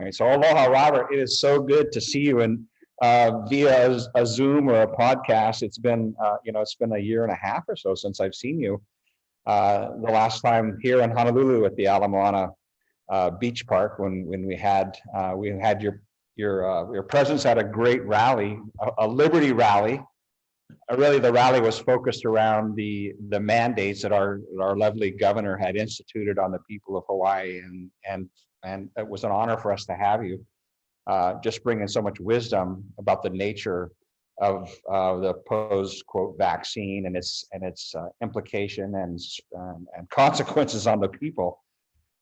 right, so aloha, Robert. It is so good to see you, and via a Zoom or a podcast. It's been, it's been a year and a half or so since I've seen you. The last time here in Honolulu at the Ala Moana Beach Park, when we had your presence at a great rally, a Liberty rally. Really, the rally was focused around the mandates that our lovely governor had instituted on the people of Hawaii, and it was an honor for us to have you. Just bringing so much wisdom about the nature of the proposed quote vaccine and its implication and consequences on the people.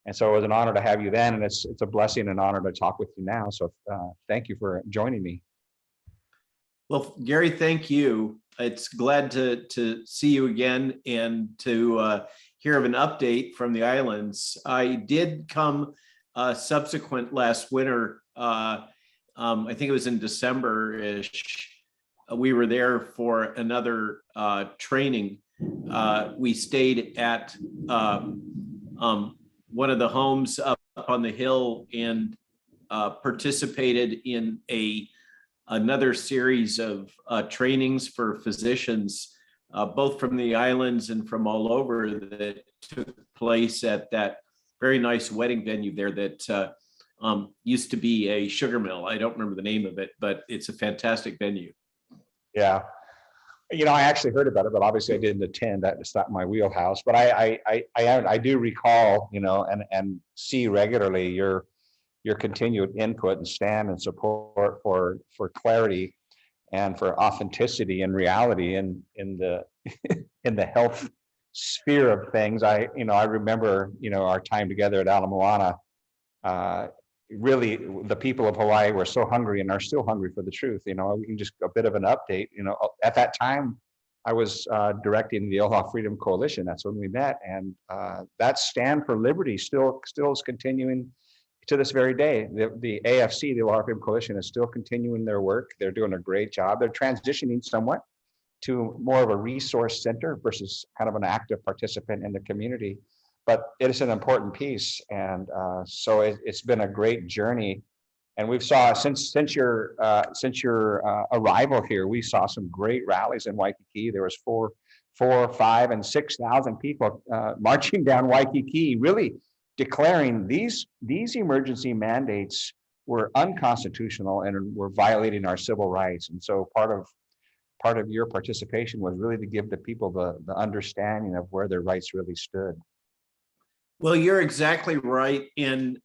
And so it was an honor to have you then, and it's a blessing and honor to talk with you now. So thank you for joining me. Well, Gary, thank you. It's glad to see you again and to hear of an update from the islands. I did come subsequent last winter. I think it was in December-ish. We were there for another training. We stayed at one of the homes up on the hill and participated in another series of trainings for physicians, both from the islands and from all over, that took place at that very nice wedding venue there that used to be a sugar mill. I don't remember the name of it, but it's a fantastic venue. Yeah. I actually heard about it, but obviously I didn't attend. That's not my wheelhouse. But I do recall, and see regularly your continued input and stand and support for clarity and for authenticity and reality in the in the health sphere of things. I remember our time together at Ala Moana. Really, the people of Hawaii were so hungry and are still hungry for the truth. We can just a bit of an update. At that time, I was directing the Aloha Freedom Coalition. That's when we met, and that stand for liberty still is continuing to this very day. The AFC, the Aloha Freedom Coalition, is still continuing their work. They're doing a great job. They're transitioning somewhat to more of a resource center versus kind of an active participant in the community. But it is an important piece, and so it's been a great journey. And we've saw since your arrival here, we saw some great rallies in Waikiki. There was 4, 5, and 6,000 people marching down Waikiki, really declaring these emergency mandates were unconstitutional and were violating our civil rights. And so part of your participation was really to give the people the understanding of where their rights really stood. Well, you're exactly right. And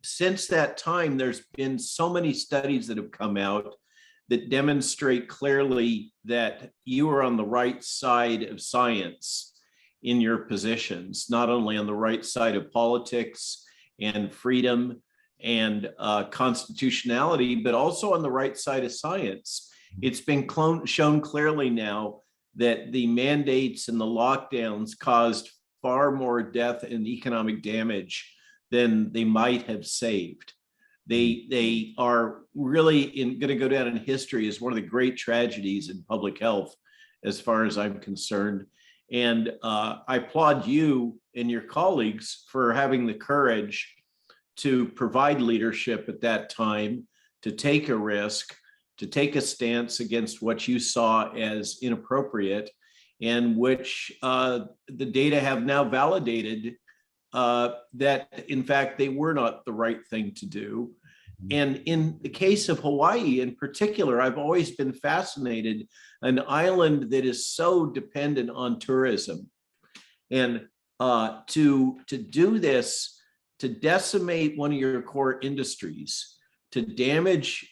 since that time, there's been so many studies that have come out that demonstrate clearly that you are on the right side of science in your positions, not only on the right side of politics and freedom and constitutionality, but also on the right side of science. It's been shown clearly now that the mandates and the lockdowns caused far more death and economic damage than they might have saved. They are really going to go down in history as one of the great tragedies in public health, as far as I'm concerned. And I applaud you and your colleagues for having the courage to provide leadership at that time, to take a risk, to take a stance against what you saw as inappropriate, and which the data have now validated that, in fact, they were not the right thing to do. And in the case of Hawaii in particular, I've always been fascinated, an island that is so dependent on tourism. And to do this, to decimate one of your core industries, to damage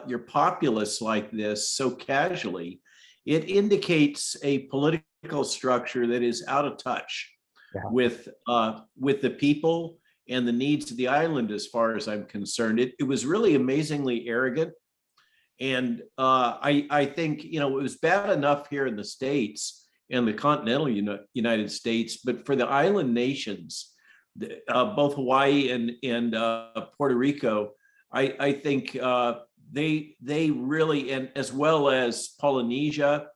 your populace like this so casually, it indicates a political structure that is out of touch with the people and the needs of the island, as far as I'm concerned. It was really amazingly arrogant. And I think, it was bad enough here in the States and the continental United States, but for the island nations, both Hawaii and Puerto Rico, I think they really, and as well as Polynesia,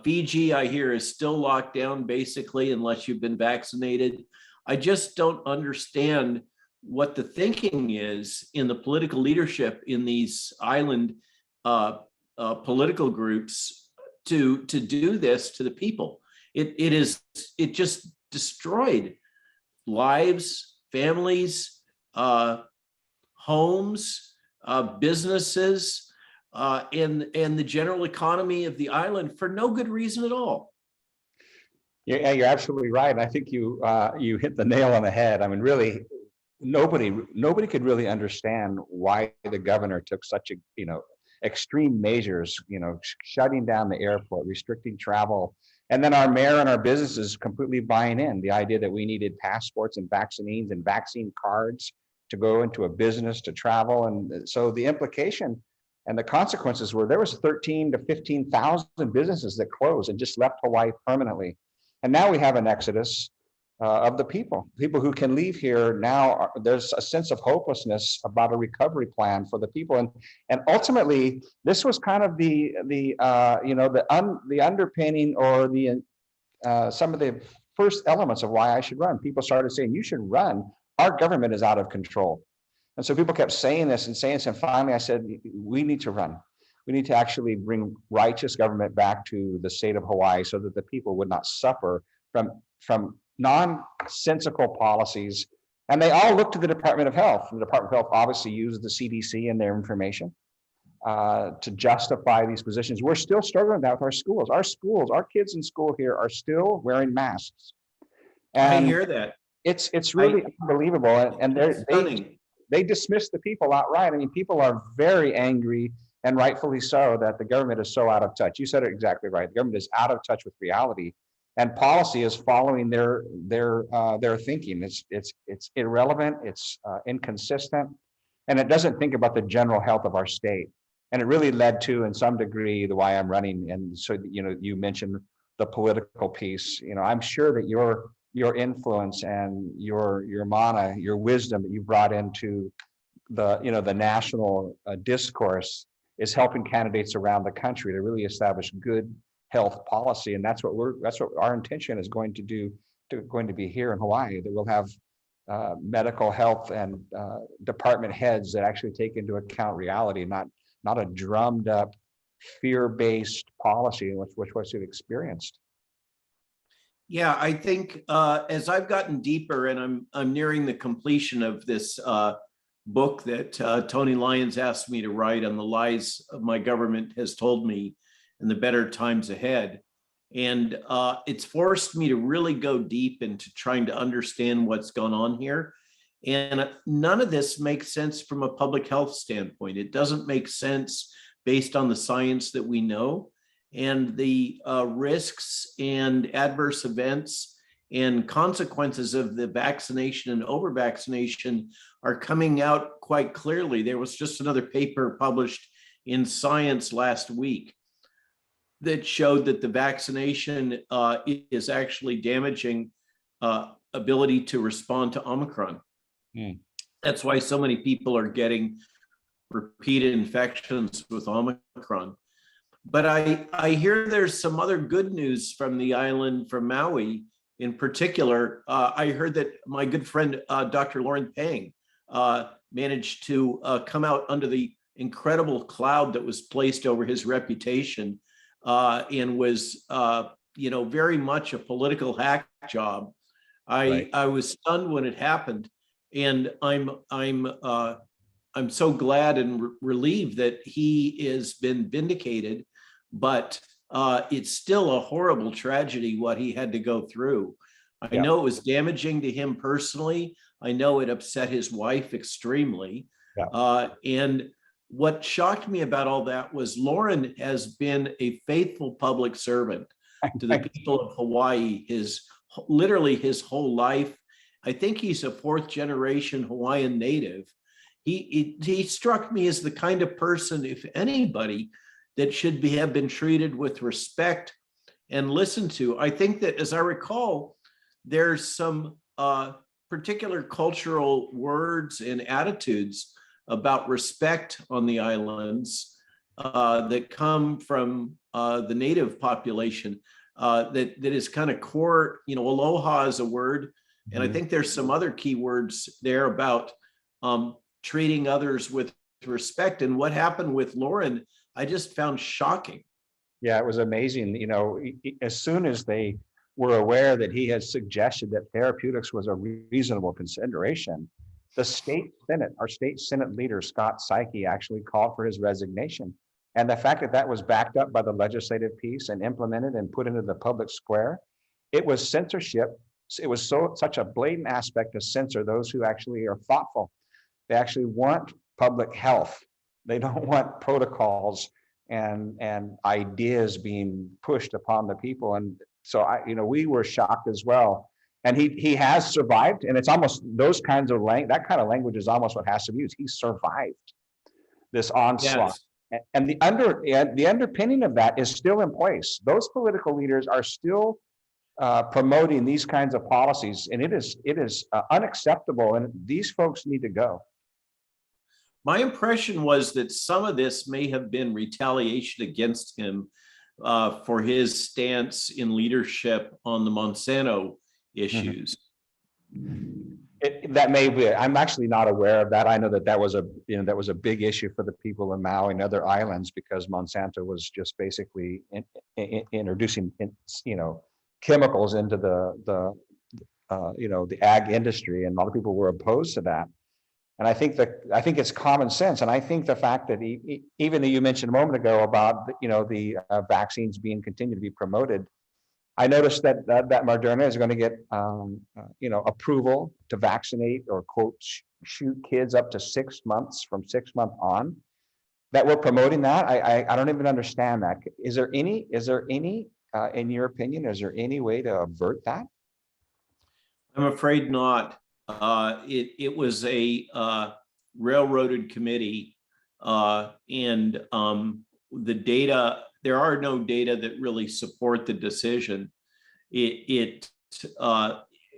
Fiji, I hear, is still locked down basically unless you've been vaccinated. I just don't understand what the thinking is in the political leadership in these island political groups to do this to the people. It just destroyed lives, families, homes, businesses, and the general economy of the island for no good reason at all. Yeah, you're absolutely right. And I think you hit the nail on the head. I mean, really, nobody could really understand why the governor took such extreme measures, shutting down the airport, restricting travel. And then our mayor and our businesses completely buying in the idea that we needed passports and vaccines and vaccine cards to go into a business to travel. And so the implication and the consequences were there was 13 to 15,000 businesses that closed and just left Hawaii permanently. And now we have an exodus of the people who can leave here now. There's a sense of hopelessness about a recovery plan for the people, and ultimately, this was kind of the underpinning or the some of the first elements of why I should run. People started saying, "You should run. Our government is out of control," and so people kept saying this and saying this, and finally, I said, "We need to run. We need to actually bring righteous government back to the state of Hawaii so that the people would not suffer from nonsensical policies." And they all look to the Department of Health. The Department of Health obviously uses the CDC and their information to justify these positions. We're still struggling with our schools. Our kids in school here are still wearing masks. And I hear that. It's really unbelievable. And they dismiss the people outright. I mean, people are very angry, and rightfully so, that the government is so out of touch. You said it exactly right. The government is out of touch with reality, and policy is following their thinking. It's irrelevant. It's inconsistent, and it doesn't think about the general health of our state. And it really led to, in some degree, the why I'm running. And so, you mentioned the political piece. I'm sure that your influence and your mana, your wisdom that you brought into the national discourse is helping candidates around the country to really establish good health policy. And that's what our intention is going to be here in Hawaii, that we'll have medical health and department heads that actually take into account reality, not a drummed up fear-based policy, which what you've experienced. Yeah, I think as I've gotten deeper, and I'm nearing the completion of this book that Tony Lyons asked me to write on the lies my government has told me in the better times ahead. And it's forced me to really go deep into trying to understand what's going on here. And none of this makes sense from a public health standpoint. It doesn't make sense based on the science that we know, and the risks and adverse events and consequences of the vaccination and over-vaccination are coming out quite clearly. There was just another paper published in Science last week that showed that the vaccination is actually damaging ability to respond to Omicron. That's why so many people are getting repeated infections with Omicron. But I hear there's some other good news from the island, from Maui in particular. I heard that my good friend, Dr. Lauren Pang, managed to come out under the incredible cloud that was placed over his reputation, and was, very much a political hack job. Right. I was stunned when it happened, and I'm so glad and relieved that he has been vindicated, but it's still a horrible tragedy what he had to go through. I know it was damaging to him personally. I know it upset his wife extremely. And what shocked me about all that was Lauren has been a faithful public servant to the people of Hawaii, literally his whole life. I think he's a fourth generation Hawaiian native. He struck me as the kind of person, if anybody, that should have been treated with respect and listened to. I think that, as I recall, there's some particular cultural words and attitudes about respect on the islands that come from the native population that is kind of core. Aloha is a word. And I think there's some other key words there about treating others with respect. And what happened with Lauren, I just found shocking. Yeah, it was amazing. As soon as they were aware that he had suggested that therapeutics was a reasonable consideration, the state Senate, our state Senate leader, Scott Psyche, actually called for his resignation. And the fact that that was backed up by the legislative piece and implemented and put into the public square, it was censorship. It was such a blatant aspect to censor those who actually are thoughtful. They actually want public health. They don't want protocols and ideas being pushed upon the people. And so we were shocked as well. And he has survived, and it's almost those kinds of that kind of language is almost what has to be used. He survived this onslaught. Yes. And the underpinning of that is still in place. Those political leaders are still promoting these kinds of policies, and it is unacceptable. And these folks need to go. My impression was that some of this may have been retaliation against him for his stance in leadership on the Monsanto issues. That may be. I'm actually not aware of that. I know that was a big issue for the people in Maui and other islands, because Monsanto was just basically introducing chemicals into the ag industry, and a lot of people were opposed to that. And I think it's common sense. And I think the fact that even that you mentioned a moment ago about the vaccines being continued to be promoted, I noticed that Moderna is going to get approval to vaccinate or quote shoot kids up to 6 months from 6 months on. That we're promoting that, I don't even understand that. Is there any in your opinion, is there any way to avert that? I'm afraid not. It was a railroaded committee, and the data, there are no data that really support the decision. It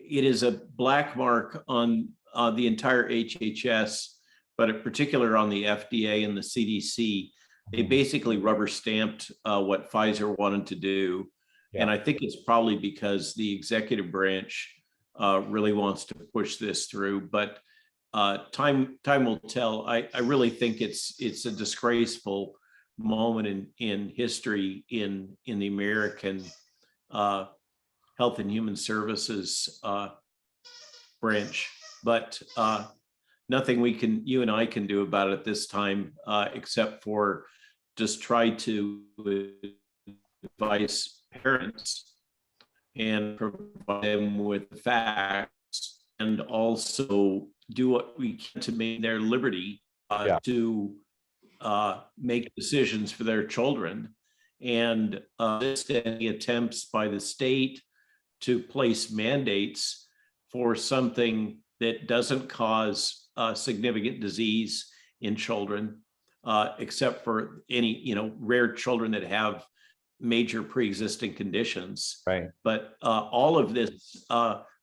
is a black mark on the entire HHS, but in particular on the FDA and the CDC. They basically rubber stamped what Pfizer wanted to do. Yeah. And I think it's probably because the executive branch really wants to push this through, but time will tell. I really think it's a disgraceful moment in history in the American Health and Human Services branch, but nothing you and I can do about it at this time, except for just try to advise parents and provide them with the facts, and also do what we can to maintain their liberty to make decisions for their children. And any attempts by the state to place mandates for something that doesn't cause significant disease in children, except for any rare children that have major pre-existing conditions. Right. But all of this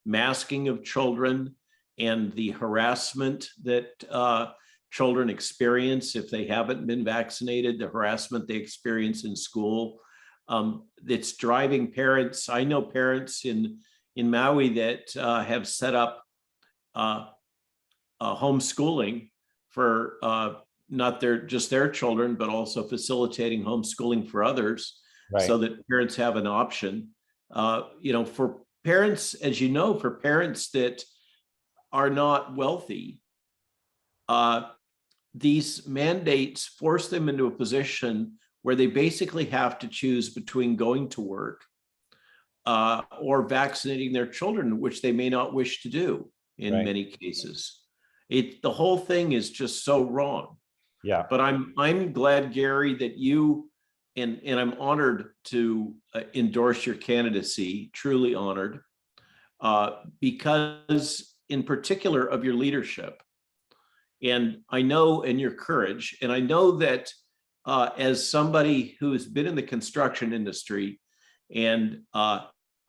masking of children and the harassment that children experience if they haven't been vaccinated, the harassment they experience in school, it's driving parents. I know parents in Maui that have set up homeschooling for not just their children, but also facilitating homeschooling for others. Right. So that parents have an option. For parents, as you know, for parents that are not wealthy, these mandates force them into a position where they basically have to choose between going to work or vaccinating their children, which they may not wish to do in many cases. The whole thing is just so wrong. Yeah. But I'm glad, Gary, that you and I'm honored to endorse your candidacy, truly honored, because in particular of your leadership. And I know, and your courage, and I know that as somebody who has been in the construction industry and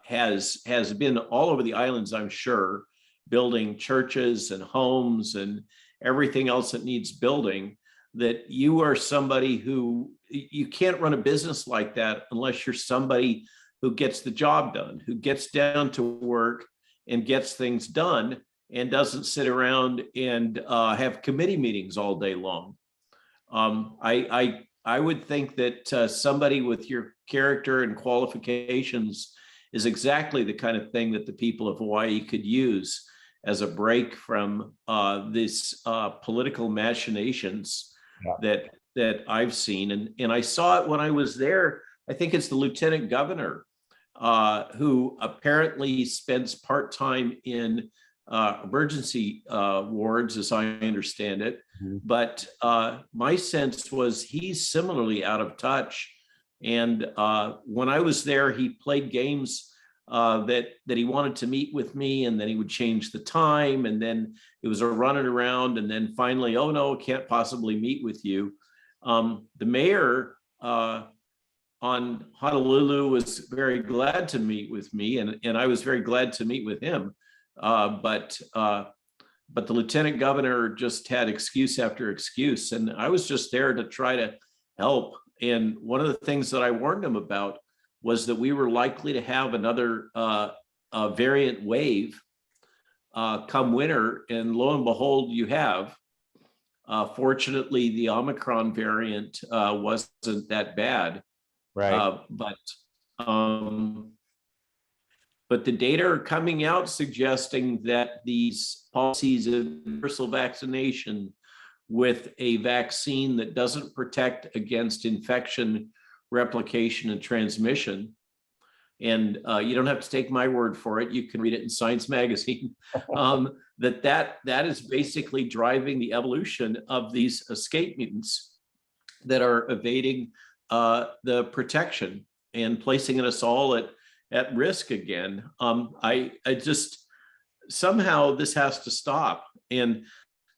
has been all over the islands, I'm sure, building churches and homes and everything else that needs building, that you are somebody who, you can't run a business like that unless you're somebody who gets the job done, who gets down to work and gets things done. and doesn't sit around and have committee meetings all day long. I would think that somebody with your character and qualifications is exactly the kind of thing that the people of Hawaii could use as a break from this political machinations Yeah. that I've seen. And I saw it when I was there. I think it's the lieutenant governor who apparently spends part-time in emergency wards, as I understand it. Mhm. But my sense was he's similarly out of touch. And when I was there, he played games that he wanted to meet with me, and then he would change the time, and then it was a running around, and then finally, oh no, can't possibly meet with you. The mayor on Honolulu was very glad to meet with me, and I was very glad to meet with him. But the lieutenant governor just had excuse after excuse, and I was just there to try to help. And one of the things that I warned him about was that we were likely to have another variant wave come winter, and lo and behold, you have. Fortunately, the Omicron variant wasn't that bad, Right. but the data are coming out suggesting that these policies of universal vaccination with a vaccine that doesn't protect against infection, replication, and transmission. And you don't have to take my word for it. You can read it in Science Magazine. That is basically driving the evolution of these escape mutants that are evading the protection and placing us all at risk again. I just, somehow this has to stop. And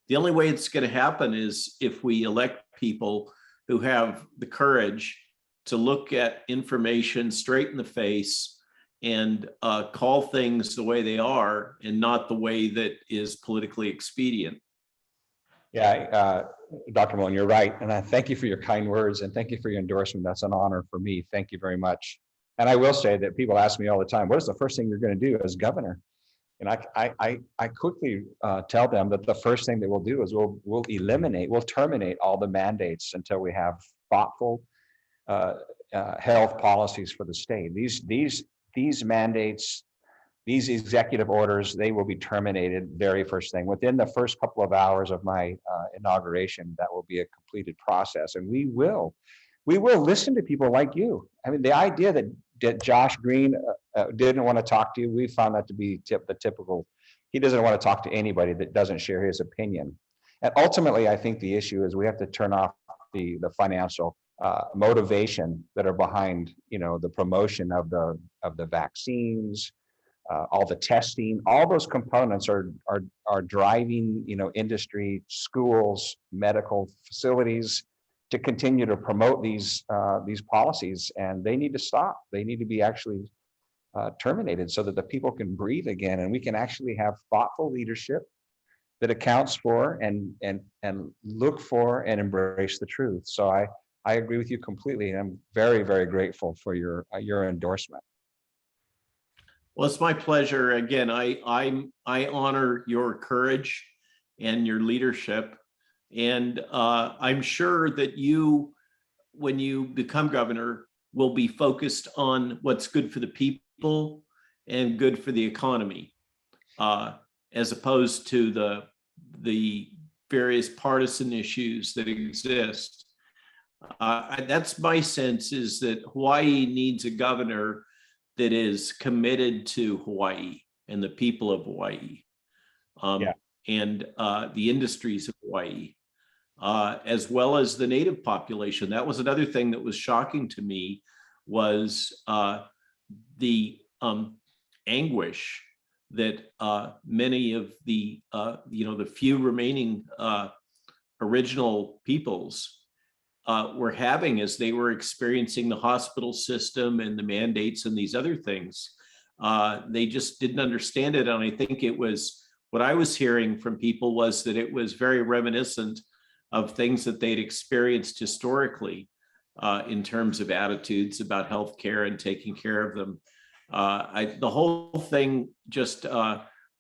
the only way it's going to happen is if we elect people who have the courage to look at information straight in the face and call things the way they are and not the way that is politically expedient. Yeah, Dr. Malone, you're right. And I thank you for your kind words and thank you for your endorsement. That's an honor for me. Thank you very much. And I will say that people ask me all the time, what is the first thing you're going to do as governor? And I quickly tell them that the first thing that we'll do is we'll terminate all the mandates until we have thoughtful health policies for the state. These mandates, these executive orders, they will be terminated very first thing. Within the first couple of hours of my inauguration, that will be a completed process. And we will listen to people like you. I mean, the idea that Josh Green didn't want to talk to you, we found that to be the typical, he doesn't want to talk to anybody that doesn't share his opinion. And ultimately, I think the issue is we have to turn off the financial motivation that are behind, the promotion of the vaccines, all the testing, all those components are driving, industry, schools, medical facilities to continue to promote these policies, and they need to stop. They need to be actually terminated so that the people can breathe again, and we can actually have thoughtful leadership that accounts for and look for and embrace the truth. So I agree with you completely, and I'm very, very grateful for your endorsement. Well, it's my pleasure. Again, I honor your courage and your leadership, and I'm sure that you, when you become governor, will be focused on what's good for the people and good for the economy, as opposed to the various partisan issues that exist. That's my sense, is that Hawaii needs a governor that is committed to Hawaii and the people of Hawaii, and the industries of Hawaii, as well as the native population. That was another thing that was shocking to me, was the anguish that many of the the few remaining original peoples were having as they were experiencing the hospital system and the mandates and these other things. They just didn't understand it. And I think it was, what I was hearing from people was that it was very reminiscent of things that they'd experienced historically in terms of attitudes about healthcare and taking care of them. The whole thing just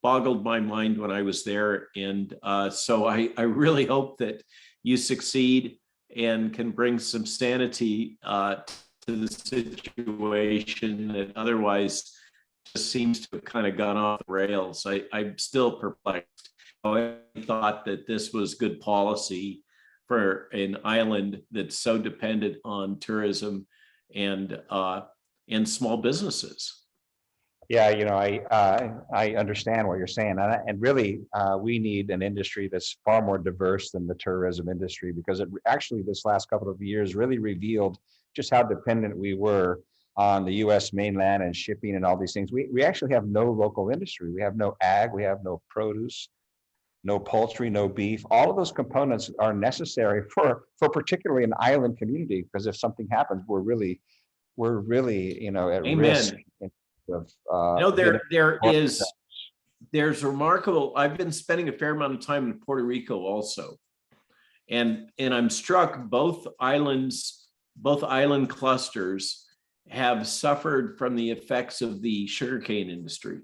boggled my mind when I was there. And so I really hope that you succeed and can bring some sanity to the situation that otherwise just seems to have kind of gone off the rails. I'm still perplexed. I thought that this was good policy for an island that's so dependent on tourism and small businesses. Yeah, I understand what you're saying, and really, we need an industry that's far more diverse than the tourism industry, because it actually this last couple of years really revealed just how dependent we were on the U.S. mainland and shipping and all these things. We actually have no local industry. We have no ag. We have no produce, no poultry, no beef. All of those components are necessary for particularly an island community, because if something happens, we're really at risk Amen. of There's remarkable. I've been spending a fair amount of time in Puerto Rico also, and I'm struck both island clusters have suffered from the effects of the sugarcane industry,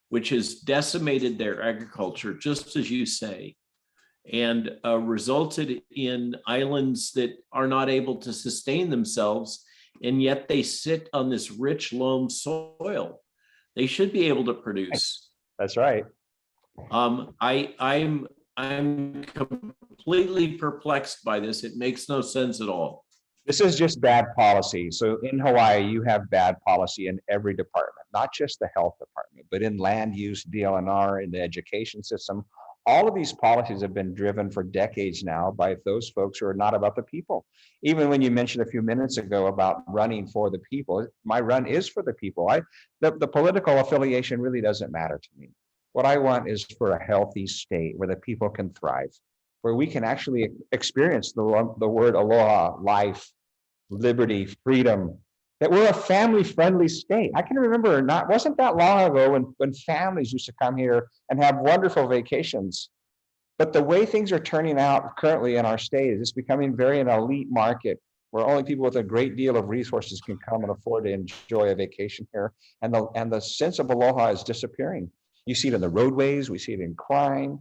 which has decimated their agriculture, just as you say, and resulted in islands that are not able to sustain themselves, and yet they sit on this rich loam soil. They should be able to produce. That's right. I'm completely perplexed by this. It makes no sense at all. This is just bad policy. So in Hawaii, you have bad policy in every department, not just the health department, but in land use, DLNR, in the education system. All of these policies have been driven for decades now by those folks who are not about the people. Even when you mentioned a few minutes ago about running for the people, my run is for the people. The political affiliation really doesn't matter to me. What I want is for a healthy state where the people can thrive, where we can actually experience the word aloha, life, liberty, freedom, that we're a family-friendly state. I can remember, wasn't that long ago when families used to come here and have wonderful vacations. But the way things are turning out currently in our state is it's becoming an elite market where only people with a great deal of resources can come and afford to enjoy a vacation here. And the sense of aloha is disappearing. You see it in the roadways, we see it in crime,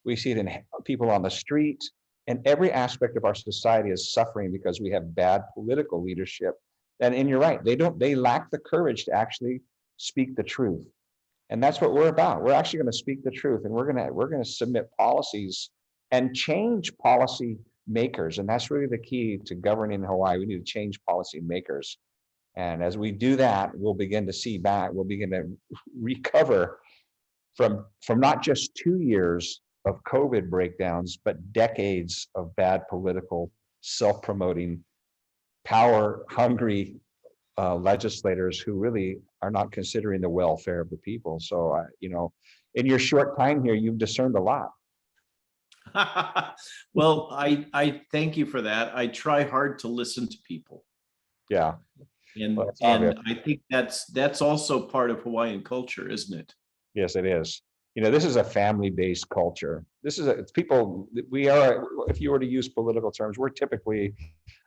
we see it in people on the street, and every aspect of our society is suffering because we have bad political leadership. And you're right, they lack the courage to actually speak the truth. And that's what we're about. We're actually going to speak the truth, and we're going to submit policies and change policy makers. And that's really the key to governing in Hawaii. We need to change policy makers. And as we do that, we'll begin to recover from not just 2 years of COVID breakdowns, but decades of bad political, self-promoting, power-hungry legislators who really are not considering the welfare of the people. So, in your short time here, you've discerned a lot. Well, I thank you for that. I try hard to listen to people. Yeah. And I think that's also part of Hawaiian culture, isn't it? Yes, it is. This is a family-based culture. It's people, if you were to use political terms, we're typically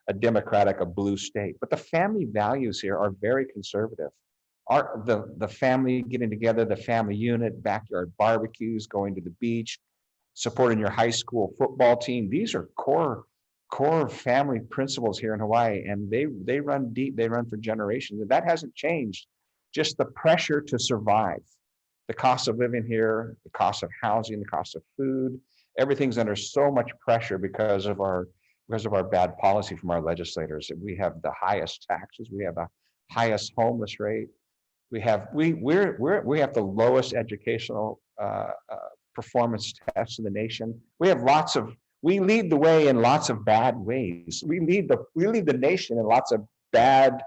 a democratic, a blue state, but the family values here are very conservative. The family getting together, the family unit, backyard barbecues, going to the beach, supporting your high school football team. These are core family principles here in Hawaii, and they run deep, they run for generations, and that hasn't changed. Just the pressure to survive. The cost of living here, the cost of housing, the cost of food, everything's under so much pressure because of our bad policy from our legislators. We have the highest taxes, we have the highest homeless rate, we have the lowest educational performance tests in the nation. We lead the way in lots of bad ways. We lead the nation in lots of bad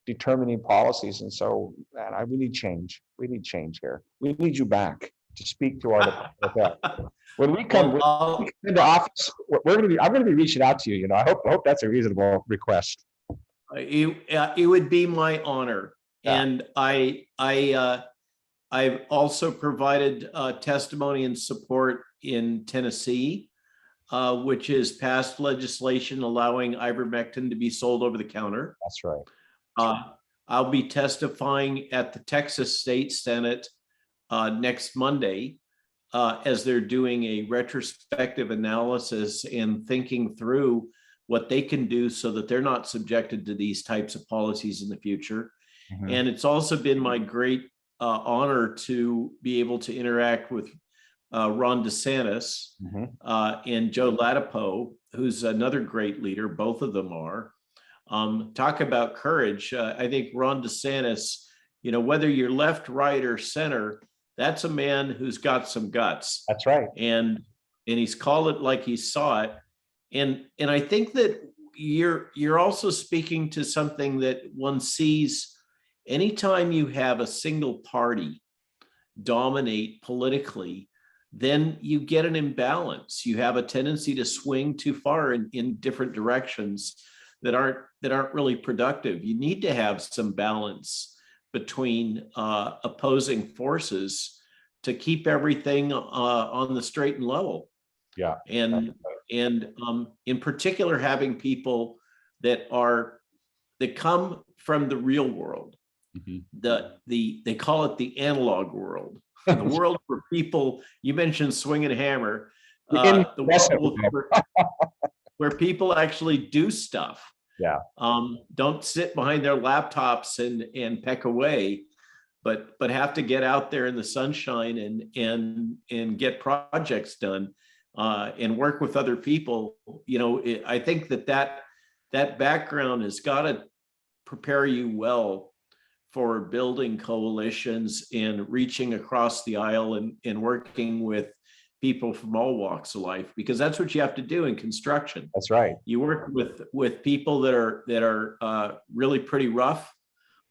determining policies. And so, man, we need change. We need change here. We need you back to speak to our department. When we come into office, I'm going to be reaching out to you. I hope that's a reasonable request. It would be my honor. Yeah. And I've also provided testimony and support in Tennessee, which is passed legislation allowing ivermectin to be sold over the counter. That's right. I'll be testifying at the Texas State Senate next Monday as they're doing a retrospective analysis and thinking through what they can do so that they're not subjected to these types of policies in the future. Mhm. And it's also been my great honor to be able to interact with Ron DeSantis Mhm. and Joe Latipo, who's another great leader. Both of them are. Talk about courage. I think Ron DeSantis, whether you're left, right, or center, that's a man who's got some guts. That's right. And he's called it like he saw it. And I think that you're also speaking to something that one sees anytime you have a single party dominate politically, then you get an imbalance. You have a tendency to swing too far in different directions that aren't really productive. You need to have some balance between opposing forces to keep everything on the straight and level. Yeah. And in particular, having people that come from the real world. Mhm. They call it the analog world, the world where people. You mentioned swing and hammer, the world where people actually do stuff. Yeah. Don't sit behind their laptops and peck away, but have to get out there in the sunshine and get projects done and work with other people. I think that background has got to prepare you well for building coalitions and reaching across the aisle and working with people from all walks of life, because that's what you have to do in construction. That's right. You work with people that are really pretty rough,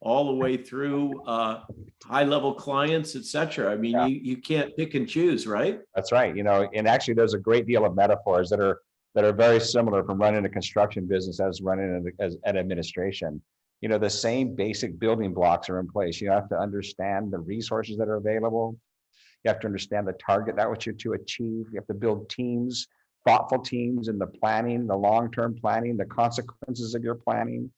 all the way through high level clients, et cetera. I mean, Yeah. you can't pick and choose, right? That's right. And actually there's a great deal of metaphors that are very similar from running a construction business as running as an administration. The same basic building blocks are in place. You have to understand the resources that are available. You have to understand the target that what you're to achieve. You have to build teams, thoughtful teams in the planning, the long-term planning, the consequences of your planning.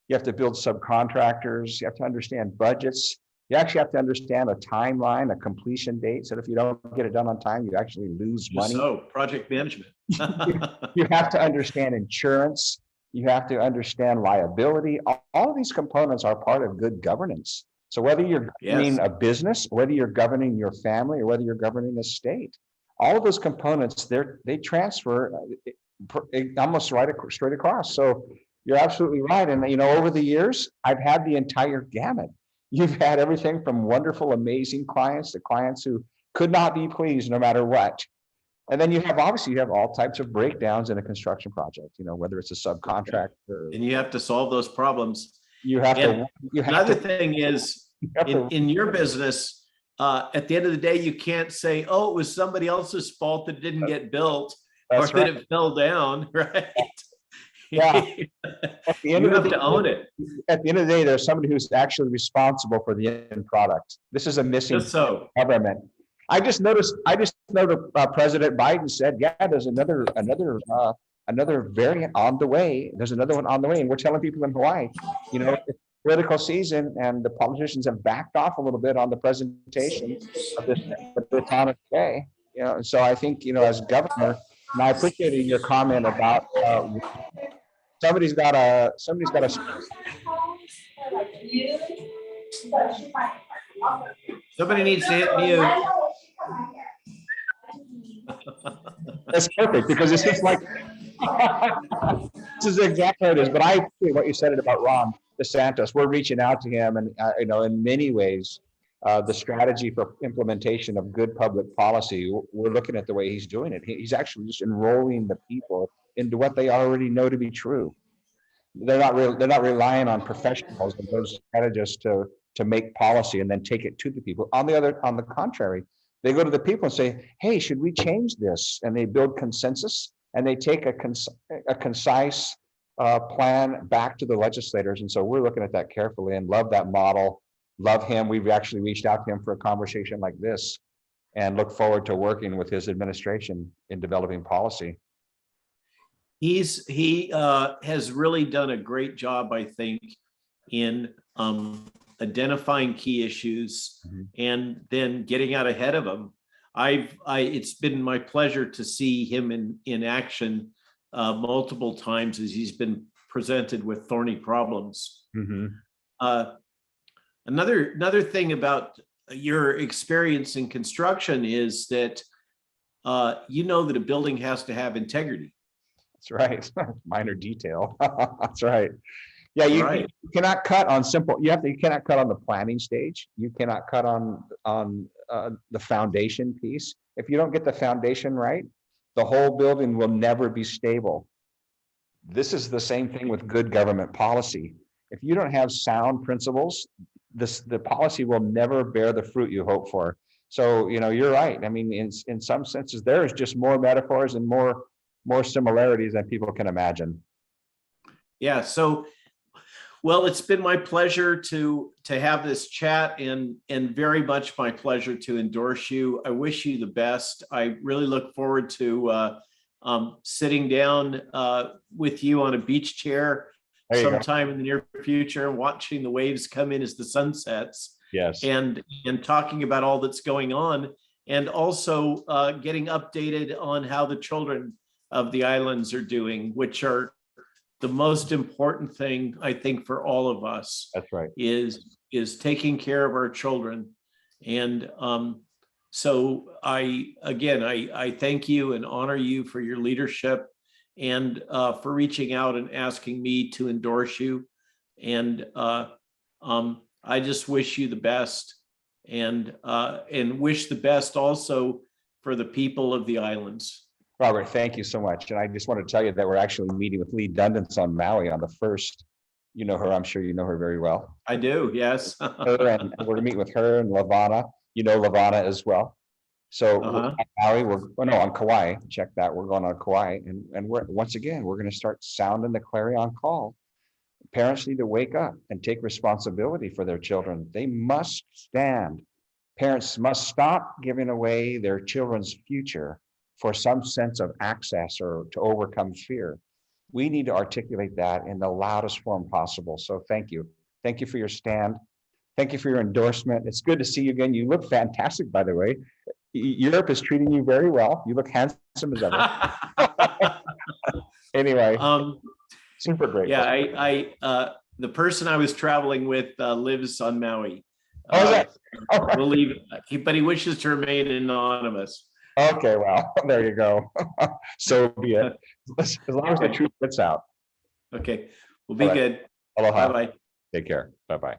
You have to build subcontractors. You have to understand budgets. You actually have to understand a timeline, a completion date. So if you don't get it done on time, you actually lose money. So project management. You have to understand insurance. You have to understand liability. All of these components are part of good governance. So whether you're governing a business, whether you're governing your family, or whether you're governing a state, all of those components, they transfer almost straight across. So you're absolutely right. And over the years, I've had the entire gamut. You've had everything from wonderful, amazing clients to clients who could not be pleased no matter what. And then you have all types of breakdowns in a construction project, whether it's a subcontractor. And you have to solve those problems. Another thing is, in your business, at the end of the day, you can't say, oh, it was somebody else's fault that didn't get built or that it fell down, right? Yeah. You have to own it. At the end of the day, there's somebody who's actually responsible for the end product. This is a missing government. I just noticed President Biden said, yeah, there's another variant on the way. There's another one on the way. And we're telling people in Hawaii, political season, and the politicians have backed off a little bit on the presentation of this baton today. And so I think, as governor, and I appreciated your comment about somebody's got a somebody needs to hit mute. That's perfect, because it's just like this is exactly what it is. But I appreciate what you said about Ron DeSantis. We're reaching out to him, and in many ways, the strategy for implementation of good public policy, we're looking at the way he's doing it. He's actually just enrolling the people into what they already know to be true. They're not relying on professionals and those strategists to make policy and then take it to the people. On the contrary, they go to the people and say, hey, should we change this? And they build consensus, and they take a concise plan back to the legislators. And so we're looking at that carefully and love that model, love him. We've actually reached out to him for a conversation like this and look forward to working with his administration in developing policy. He has really done a great job, I think, in identifying key issues, and then getting out ahead of them. It's been my pleasure to see him in action multiple times as he's been presented with thorny problems. Another thing about your experience in construction is that you know that a building has to have integrity. That's right. Minor detail. That's right. Yeah, you cannot cut on simple. You cannot cut on the planning stage. You cannot cut on the foundation piece. If you don't get the foundation right, the whole building will never be stable. This is the same thing with good government policy. If you don't have sound principles, the policy will never bear the fruit you hope for. So, you're right. I mean, in some senses, there is just more metaphors and more similarities than people can imagine. Yeah. So, well, it's been my pleasure to have this chat, and very much my pleasure to endorse you. I wish you the best. I really look forward to sitting down with you on a beach chair sometime in the near future, watching the waves come in as the sun sets. Yes. And talking about all that's going on, and also getting updated on how the children of the islands are doing, which are the most important thing, I think, for all of us. That's right. Is taking care of our children. And so I thank you and honor you for your leadership, and for reaching out and asking me to endorse you. And I just wish you the best, and wish the best also for the people of the islands. Robert, thank you so much. And I just want to tell you that we're actually meeting with Lee Dundance on Maui on the 1st. You know her, I'm sure you know her very well. I do, yes. Her, and we're going to meet with her and Lavana. You know Lavana as well. So on Maui, on Kauai, check that. We're going on Kauai. And once again, we're going to start sounding the clarion call. Parents need to wake up and take responsibility for their children. They must stand. Parents must stop giving away their children's future for some sense of access or to overcome fear. We need to articulate that in the loudest form possible. So thank you. Thank you for your stand. Thank you for your endorsement. It's good to see you again. You look fantastic, by the way. Europe is treating you very well. You look handsome as ever. Anyway, super great. Yeah, I the person I was traveling with lives on Maui. Oh, is that? We'll leave, but he wishes to remain anonymous. Okay, well, there you go. So be it. As long as the truth gets out. Okay, we'll be good. Aloha. Bye-bye. Take care. Bye-bye.